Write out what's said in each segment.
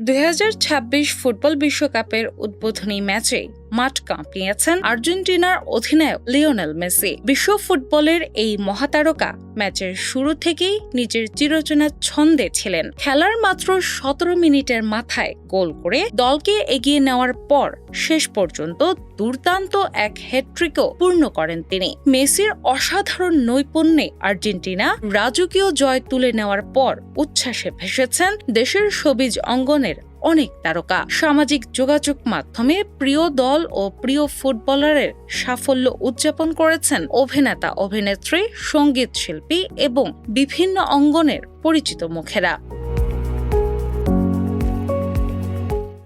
2026 football বিশ্বকাপের উদ্বোধনী ম্যাচে মাঠ কাঁপিয়েছেন আর্জেন্টিনার অধিনায়ক লিওনেল মেসি। বিশ্ব ফুটবলের এই মহাতারকা ম্যাচের শুরু থেকেই নিজের চিরচেনা ছন্দে ছিলেন। খেলার মাত্র 17 মিনিটের মাথায় গোল করে দলকে এগিয়ে নেওয়ার পর শেষ পর্যন্ত দুর্দান্ত এক হ্যাট্রিকও পূর্ণ করেন তিনি। মেসির অসাধারণ নৈপুণ্যে আর্জেন্টিনা রাজকীয় জয় তুলে নেওয়ার পর উচ্ছ্বাসে ভেসেছেন দেশের সবুজ অঙ্গনের অনেক তারকা। সামাজিক যোগাযোগ মাধ্যমে প্রিয় দল ও প্রিয় ফুটবলারের সাফল্য উদযাপন করেছেন অভিনেতা, অভিনেত্রী, সঙ্গীত শিল্পী এবং বিভিন্ন অঙ্গনের পরিচিত মুখেরা।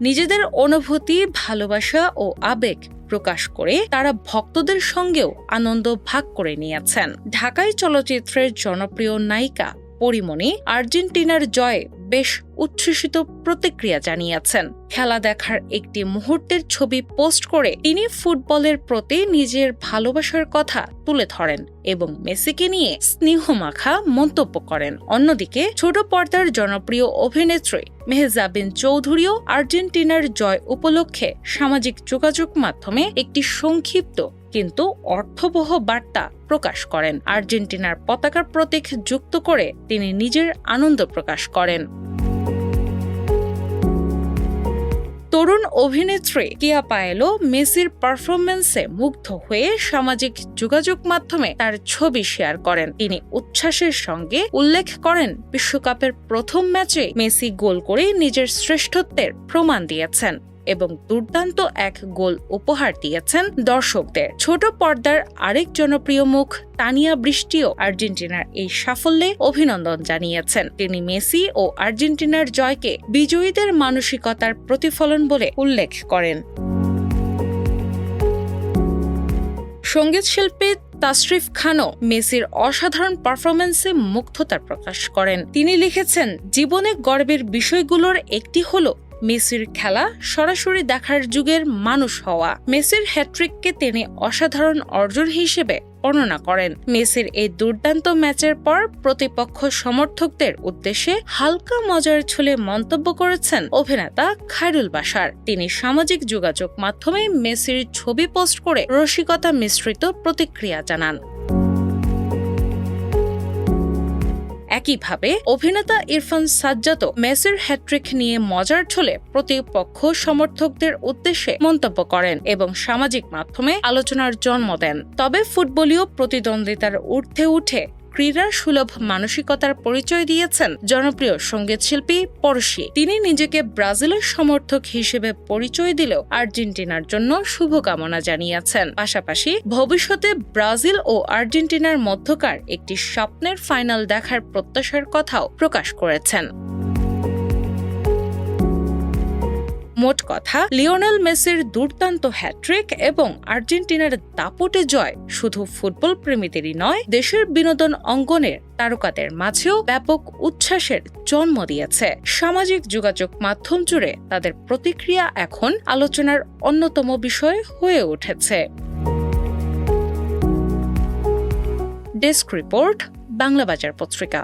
নিজেদের অনুভূতি, ভালোবাসা ও আবেগ প্রকাশ করে তারা ভক্তদের সঙ্গেও আনন্দ ভাগ করে নিয়েছেন। ঢাকাই চলচ্চিত্রের জনপ্রিয় নায়িকা পরিমণি আর্জেন্টিনার জয়ে বেশ উচ্ছ্বসিত প্রতিক্রিয়া জানিয়েছেন। খেলা দেখার একটি মুহূর্তের ছবি পোস্ট করে তিনি ফুটবলের প্রতি নিজের ভালোবাসার কথা তুলে ধরেন এবং মেসিকে নিয়ে স্নেহমাখা মন্তব্য করেন। অন্যদিকে ছোট পর্দার জনপ্রিয় অভিনেত্রী মেহজাবিন চৌধুরীও আর্জেন্টিনার জয় উপলক্ষে সামাজিক যোগাযোগ মাধ্যমে একটি সংক্ষিপ্ত কিন্তু অর্থবহ বার্তা প্রকাশ করেন। আর্জেন্টিনার পতাকার প্রতীক যুক্ত করে তিনি নিজের আনন্দ প্রকাশ করেন। তরুণ অভিনেত্রী কিয়া পায়েলো মেসির পারফরমেন্সে মুগ্ধ হয়ে সামাজিক যোগাযোগ মাধ্যমে তার ছবি শেয়ার করেন। তিনি উচ্ছ্বাসের সঙ্গে উল্লেখ করেন, বিশ্বকাপের প্রথম ম্যাচে মেসি গোল করে নিজের শ্রেষ্ঠত্বের প্রমাণ দিয়েছেন এবং দুর্দান্ত এক গোল উপহার দিয়েছেন দর্শকদের। ছোট পর্দার আরেক জনপ্রিয় মুখ তানিয়া বৃষ্টিও আর্জেন্টিনার এই সাফল্যে অভিনন্দন জানিয়েছেন। তিনি মেসি ও আর্জেন্টিনার জয়কে বিজয়ীদের মানসিকতার প্রতিফলন বলে উল্লেখ করেন। সঙ্গীত শিল্পী তাশরিফ খানও মেসির অসাধারণ পারফরমেন্সে মুগ্ধতা প্রকাশ করেন। তিনি লিখেছেন, জীবনে গর্বের বিষয়গুলোর একটি হলো মেসির খেলা সরাসরি দেখার যুগের মানুষ হওয়া। মেসির হ্যাট্রিককে তিনি অসাধারণ অর্জন হিসেবে বর্ণনা করেন। মেসির এই দুর্দান্ত ম্যাচের পর প্রতিপক্ষ সমর্থকদের উদ্দেশ্যে হালকা মজার ছলে মন্তব্য করেছেন অভিনেতা খায়রুল বাশার। তিনি সামাজিক যোগাযোগ মাধ্যমে মেসির ছবি পোস্ট করে রসিকতা মিশ্রিত প্রতিক্রিয়া জানান। একইভাবে অভিনেতা ইরফান সাজ্জাদও মেসির হ্যাট্রিক নিয়ে মজার ছলে প্রতিপক্ষ সমর্থকদের উদ্দেশ্যে মন্তব্য করেন এবং সামাজিক মাধ্যমে আলোচনার জন্ম দেন। তবে ফুটবলীয় প্রতিদ্বন্দ্বিতার ঊর্ধ্বে উঠে ক্রীড়া সুলভ মানসিকতার পরিচয় দিয়েছেন জনপ্রিয় সঙ্গীত শিল্পী পরশী। তিনি নিজেকে ব্রাজিলের সমর্থক হিসেবে পরিচয় দিলেও আর্জেন্টিনার জন্য শুভকামনা জানিয়েছেন। পাশাপাশি ভবিষ্যতে ব্রাজিল ও আর্জেন্টিনার মধ্যকার একটি স্বপ্নের ফাইনাল দেখার প্রত্যাশার কথাও প্রকাশ করেছেন। মোট কথা, লিওনেল মেসির দুর্দান্ত হ্যাট্রিক এবং আর্জেন্টিনার দাপটে জয় শুধু ফুটবল প্রেমীদেরই নয়, দেশের বিনোদন অঙ্গনের তারকাদের মাঝেও ব্যাপক উচ্ছ্বাসের জন্ম দিয়েছে। সামাজিক যোগাযোগ মাধ্যম জুড়ে তাদের প্রতিক্রিয়া এখন আলোচনার অন্যতম বিষয় হয়ে উঠেছে। ডেস্ক রিপোর্ট, বাংলা বাজার পত্রিকা।